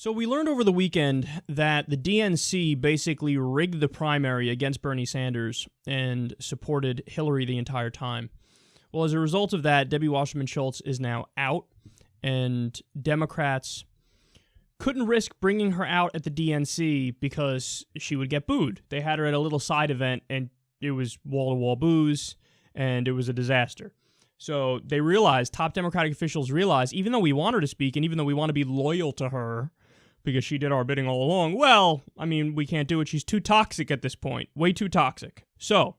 So we learned over the weekend that the DNC basically rigged the primary against Bernie Sanders and supported Hillary the entire time. Well, as a result of that, Debbie Wasserman Schultz is now out, and Democrats couldn't risk bringing her out at the DNC because she would get booed. They had her at a little side event, and it was wall-to-wall boos, and it was a disaster. So they realized, top Democratic officials realized, even though we want her to speak, and even though we want to be loyal to her, because she did our bidding all along, well, I mean, we can't do it. She's too toxic at this point. Way too toxic. So,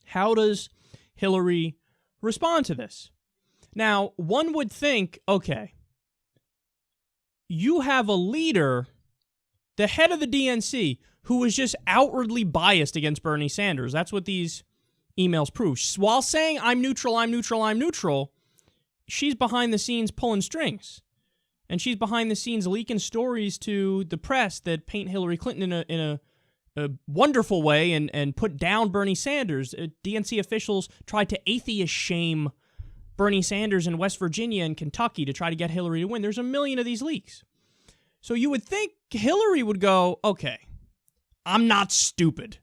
how does Hillary respond to this? Now, one would think, okay, you have a leader, the head of the DNC, who was just outwardly biased against Bernie Sanders. That's what these emails prove. While saying, I'm neutral, I'm neutral, I'm neutral, she's behind the scenes pulling strings. And she's behind the scenes leaking stories to the press that paint Hillary Clinton in a wonderful way and put down Bernie Sanders. DNC officials tried to atheist shame Bernie Sanders in West Virginia and Kentucky to try to get Hillary to win. There's a million of these leaks. So you would think Hillary would go, okay, I'm not stupid.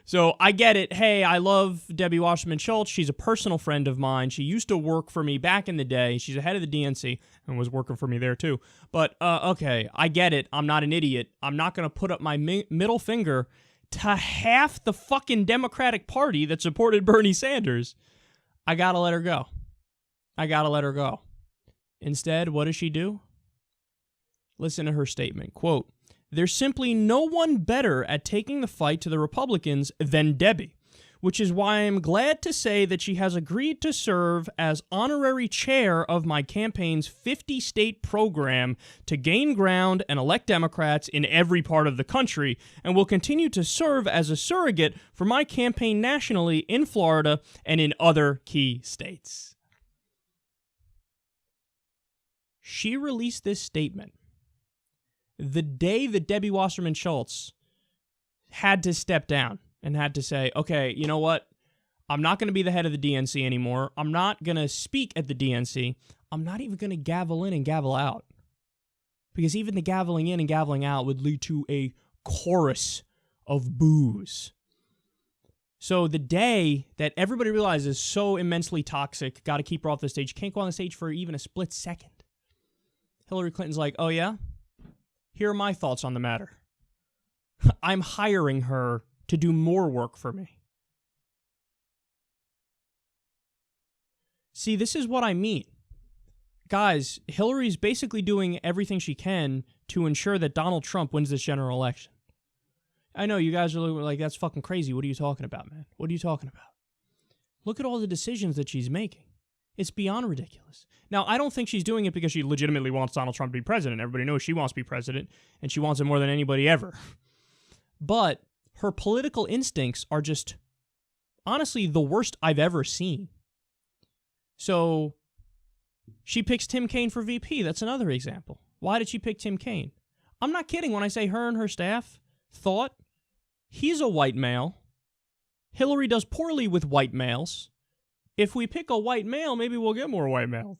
So I get it. Hey, I love Debbie Wasserman Schultz. She's a personal friend of mine. She used to work for me back in the day. She's the head of the DNC and was working for me there too. But, okay, I get it. I'm not an idiot. I'm not going to put up my middle finger to half the fucking Democratic Party that supported Bernie Sanders. I got to let her go. I got to let her go. Instead, what does she do? Listen to her statement. Quote, "There's simply no one better at taking the fight to the Republicans than Debbie, which is why I'm glad to say that she has agreed to serve as honorary chair of my campaign's 50-state program to gain ground and elect Democrats in every part of the country, and will continue to serve as a surrogate for my campaign nationally in Florida and in other key states." She released this statement the day that Debbie Wasserman Schultz had to step down and had to say, okay, you know what? I'm not going to be the head of the DNC anymore. I'm not going to speak at the DNC. I'm not even going to gavel in and gavel out. Because even the gaveling in and gaveling out would lead to a chorus of boos. So the day that everybody realizes so immensely toxic, got to keep her off the stage, can't go on the stage for even a split second, Hillary Clinton's like, oh yeah? Here are my thoughts on the matter. I'm hiring her to do more work for me. See, this is what I mean. Guys, Hillary's basically doing everything she can to ensure that Donald Trump wins this general election. I know you guys are like, that's fucking crazy. What are you talking about, man? What are you talking about? Look at all the decisions that she's making. It's beyond ridiculous. Now, I don't think she's doing it because she legitimately wants Donald Trump to be president. Everybody knows she wants to be president, and she wants it more than anybody ever. But her political instincts are just, honestly, the worst I've ever seen. So, she picks Tim Kaine for VP. That's another example. Why did she pick Tim Kaine? I'm not kidding when I say her and her staff thought, he's a white male. Hillary does poorly with white males. If we pick a white male, maybe we'll get more white males.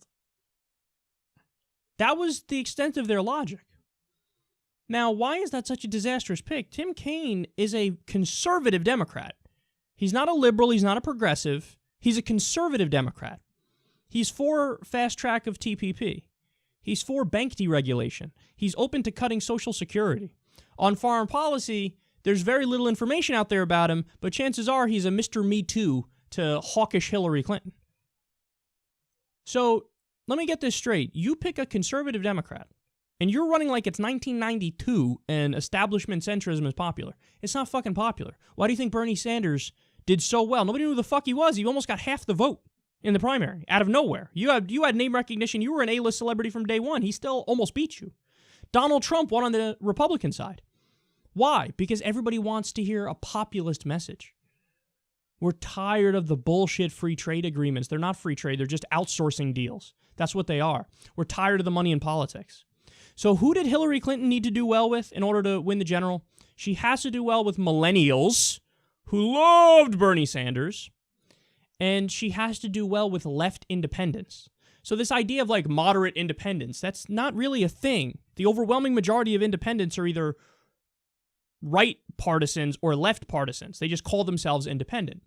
That was the extent of their logic. Now, why is that such a disastrous pick? Tim Kaine is a conservative Democrat. He's not a liberal. He's not a progressive. He's a conservative Democrat. He's for fast track of TPP. He's for bank deregulation. He's open to cutting Social Security. On foreign policy, there's very little information out there about him, but chances are he's a Mr. Me Too to hawkish Hillary Clinton. So, let me get this straight. You pick a conservative Democrat, and you're running like it's 1992 and establishment centrism is popular. It's not fucking popular. Why do you think Bernie Sanders did so well? Nobody knew who the fuck he was. He almost got half the vote in the primary, out of nowhere. You had name recognition. You were an A-list celebrity from day one. He still almost beat you. Donald Trump won on the Republican side. Why? Because everybody wants to hear a populist message. We're tired of the bullshit free trade agreements. They're not free trade. They're just outsourcing deals. That's what they are. We're tired of the money in politics. So who did Hillary Clinton need to do well with in order to win the general? She has to do well with millennials who loved Bernie Sanders, and she has to do well with left independents. So this idea of like moderate independents, that's not really a thing. The overwhelming majority of independents are either right partisans or left partisans. They just call themselves independent.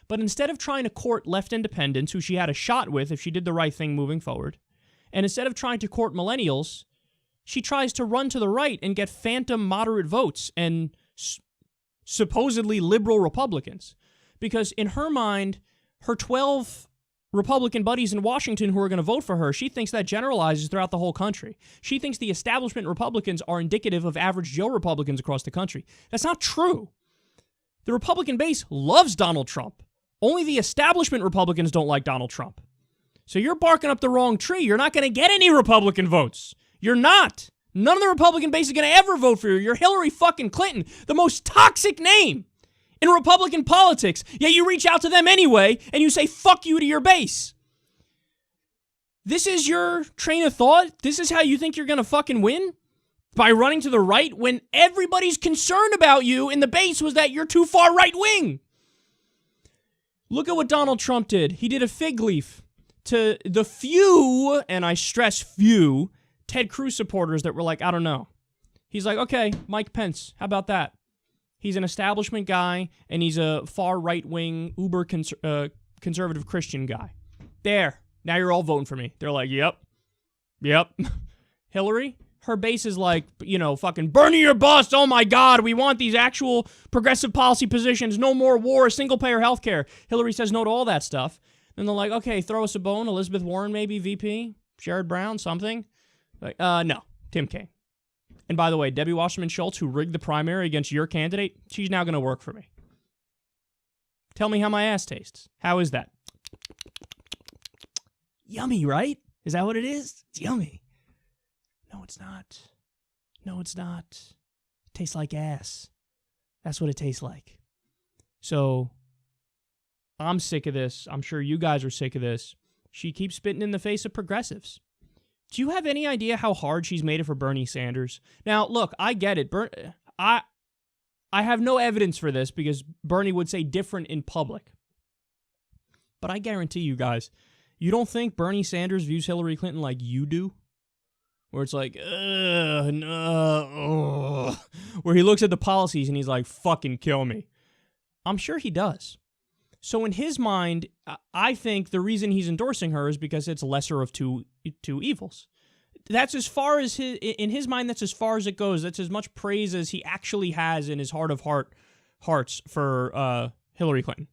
But instead of trying to court left independents, who she had a shot with if she did the right thing moving forward, and instead of trying to court millennials, she tries to run to the right and get phantom moderate votes and supposedly liberal Republicans. Because in her mind, her 12 Republican buddies in Washington who are going to vote for her, she thinks that generalizes throughout the whole country. She thinks the establishment Republicans are indicative of average Joe Republicans across the country. That's not true. The Republican base loves Donald Trump. Only the establishment Republicans don't like Donald Trump. So you're barking up the wrong tree. You're not going to get any Republican votes. You're not. None of the Republican base is going to ever vote for you. You're Hillary fucking Clinton, the most toxic name in Republican politics, yet you reach out to them anyway, and you say, fuck you to your base. This is your train of thought? This is how you think you're going to fucking win? By running to the right when everybody's concern about you in the base was that you're too far right-wing. Look at what Donald Trump did. He did a fig leaf to the few, and I stress few, Ted Cruz supporters that were like, I don't know. He's like, okay, Mike Pence, how about that? He's an establishment guy, and he's a far right-wing, uber conservative Christian guy. There. Now you're all voting for me. They're like, yep. Hillary, her base is like, fucking Bernie, your bust. Oh my God, we want these actual progressive policy positions. No more war, single-payer healthcare. Hillary says no to all that stuff. Then they're like, okay, throw us a bone. Elizabeth Warren, maybe, VP? Sherrod Brown, something? Like, no, Tim Kaine. And by the way, Debbie Wasserman Schultz, who rigged the primary against your candidate, she's now going to work for me. Tell me how my ass tastes. How is that? Yummy, right? Is that what it is? It's yummy. No, it's not. No, it's not. It tastes like ass. That's what it tastes like. So, I'm sick of this. I'm sure you guys are sick of this. She keeps spitting in the face of progressives. Do you have any idea how hard she's made it for Bernie Sanders? Now, look, I get it. I have no evidence for this because Bernie would say different in public. But I guarantee you guys, you don't think Bernie Sanders views Hillary Clinton like you do? Where it's like, no, where he looks at the policies and he's like, fucking kill me. I'm sure he does. So in his mind, I think the reason he's endorsing her is because it's lesser of two evils. That's as far as in his mind, that's as far as it goes. That's as much praise as he actually has in his heart of hearts for Hillary Clinton.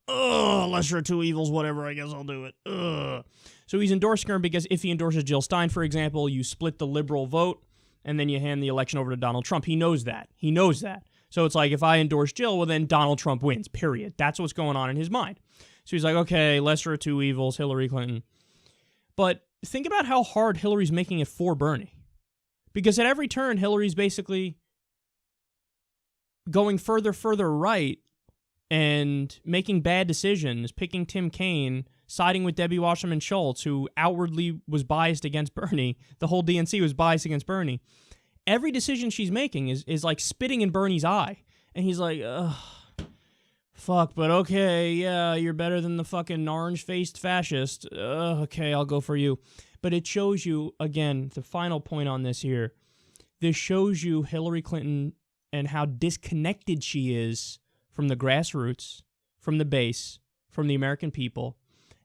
Lesser of two evils, whatever, I guess I'll do it. So he's endorsing her because if he endorses Jill Stein, for example, you split the liberal vote and then you hand the election over to Donald Trump. He knows that. So it's like, if I endorse Jill, well, then Donald Trump wins, period. That's what's going on in his mind. So he's like, okay, lesser of two evils, Hillary Clinton. But think about how hard Hillary's making it for Bernie. Because at every turn, Hillary's basically going further right and making bad decisions, picking Tim Kaine, siding with Debbie Wasserman Schultz, who outwardly was biased against Bernie. The whole DNC was biased against Bernie. Every decision she's making is like spitting in Bernie's eye. And he's like, ugh, fuck, but okay, yeah, you're better than the fucking orange-faced fascist. Okay, I'll go for you. But it shows you, again, the final point on this here, this shows you Hillary Clinton and how disconnected she is from the grassroots, from the base, from the American people.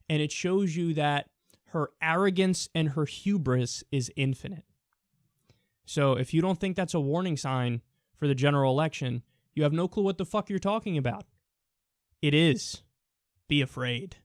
And it shows you that her arrogance and her hubris is infinite. So if you don't think that's a warning sign for the general election, you have no clue what the fuck you're talking about. It is. Be afraid.